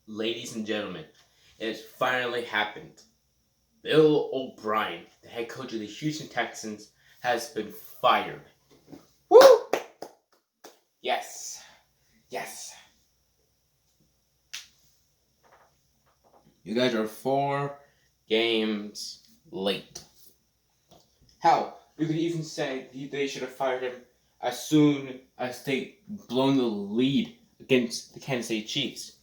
Ladies and gentlemen, it finally happened. Bill O'Brien, the head coach of the Houston Texans, has been fired. Woo! Yes. Yes. You guys are 4 games late. Hell, you could even say they should have fired him as soon as they blown the lead against the Kansas City Chiefs.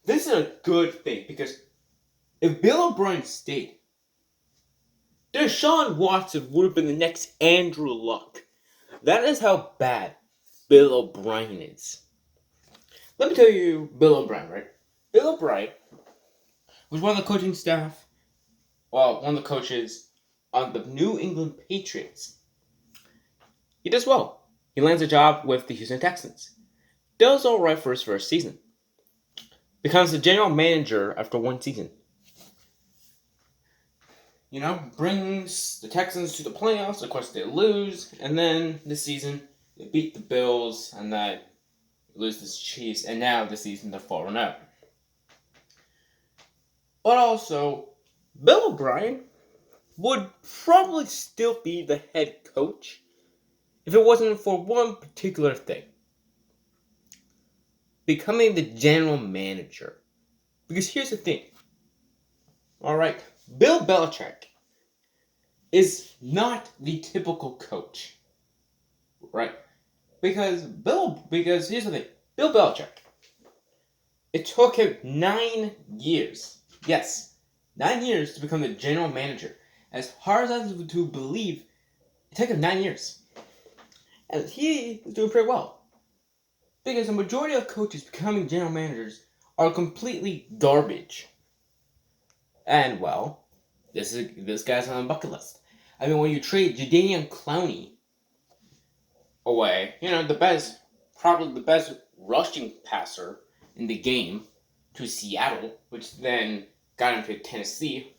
This is a good thing because if Bill O'Brien stayed, Deshawn Watson would have been the next Andrew Luck. That is how bad Bill O'Brien is. Let me tell you Bill O'Brien, right? Bill O'Brien was one of the coaching staff, one of the coaches on the New England Patriots. He does well. He lands a job with the Houston Texans. Does alright for his first season. Becomes the general manager after one season. Brings the Texans to the playoffs. Of course, they lose. And then this season, they beat the Bills and then lose to the Chiefs. And now this season, they're 4-0. But also, Bill O'Brien would probably still be the head coach if it wasn't for one particular thing. Becoming the general manager. Because here's the thing. Alright, Bill Belichick is not the typical coach. Right? Because here's the thing. Bill Belichick. It took him 9 years. Yes, 9 years to become the general manager. As hard as that is to believe, it took him 9 years. And he was doing pretty well. Because the majority of coaches becoming general managers are completely garbage. And, well, this guy's on the bucket list. I mean, when you trade Jadeveon Clowney away, probably the best rushing passer in the game to Seattle, which then got him to Tennessee,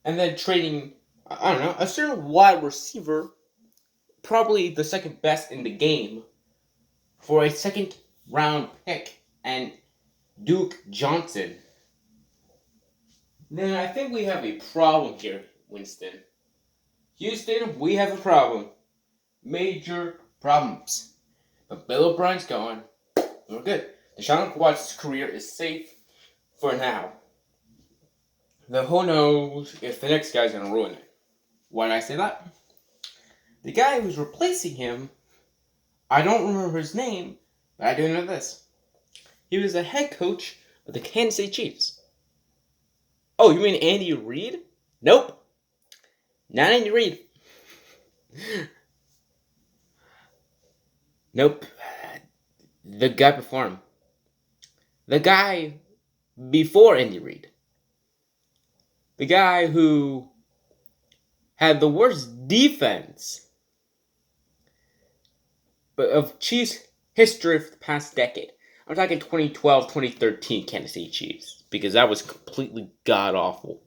and then trading, a certain wide receiver, probably the second best in the game, for a second round pick and Duke Johnson, then I think we have a problem here, Winston. Houston, we have a problem. Major problems. But Bill O'Brien's gone. We're good. Deshaun Watson's career is safe for now. Though who knows if the next guy's going to ruin it. Why did I say that? The guy who's replacing him, I don't remember his name, but I do know this. He was the head coach of the Kansas City Chiefs. Oh, you mean Andy Reid? Nope. Not Andy Reid. Nope. The guy before him. The guy before Andy Reid. The guy who had the worst defense of Chiefs history for the past decade. I'm talking 2012, 2013 Kansas City Chiefs, because that was completely god-awful.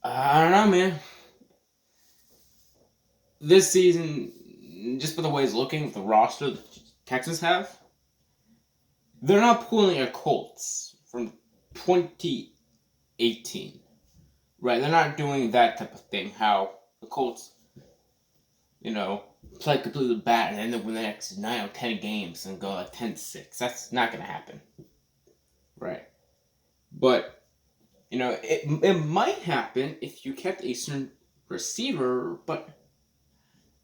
I don't know, man. This season, just by the way it's looking, with the roster the Texans have, they're not pulling a Colts from 2018. Right, they're not doing that type of thing, how the Colts, play completely bad and end up with the next 9 or 10 games and go like 10-6. That's not going to happen. Right. But, it might happen if you kept a certain receiver, but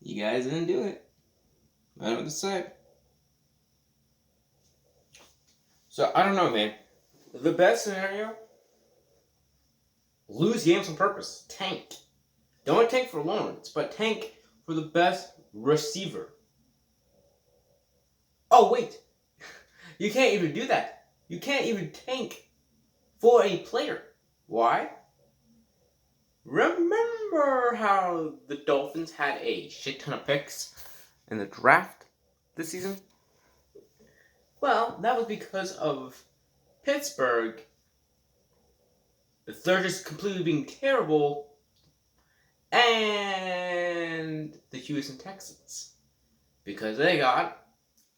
you guys didn't do it. I don't know what to say. So, I don't know, man. The best scenario, lose games on purpose. Tank. Don't tank for Lawrence, but tank for the best receiver. Oh, wait. You can't even do that. You can't even tank for a player. Why? Remember how the Dolphins had a shit ton of picks in the draft this season? Well, that was because of Pittsburgh. They're just completely being terrible, and the Houston Texans. Because they got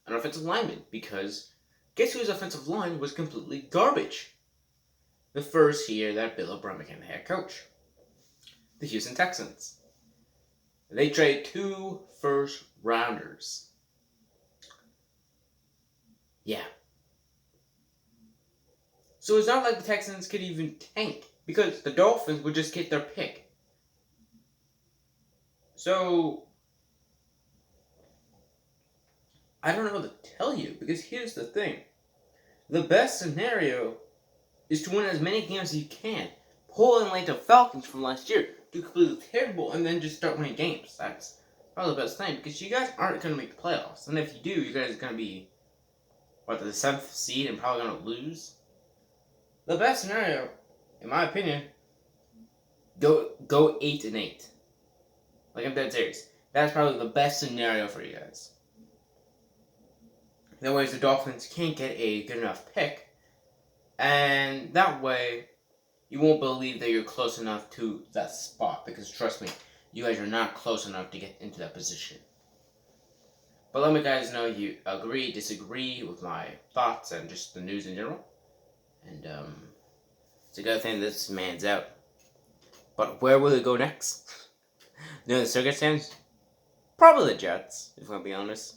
an offensive lineman. Because guess whose offensive line was completely garbage? The first year that Bill O'Brien became the head coach. The Houston Texans. They traded 2 first rounders. Yeah. So it's not like the Texans could even tank, because the Dolphins would just get their pick. So I don't know what to tell you, because here's the thing. The best scenario is to win as many games as you can. Pull in like the Falcons from last year. Do completely terrible and then just start winning games. That's probably the best thing, because you guys aren't going to make the playoffs. And if you do, you guys are going to be, the 7th seed and probably going to lose. The best scenario, in my opinion, go 8-8. Like, I'm dead serious. That's probably the best scenario for you guys. That way, the Dolphins can't get a good enough pick, and that way, you won't believe that you're close enough to that spot, because trust me, you guys are not close enough to get into that position. But let me guys know you agree, disagree with my thoughts and just the news in general. And it's a good thing this man's out. But where will he go next? The circumstance? Probably the Jets, if I'm gonna be honest.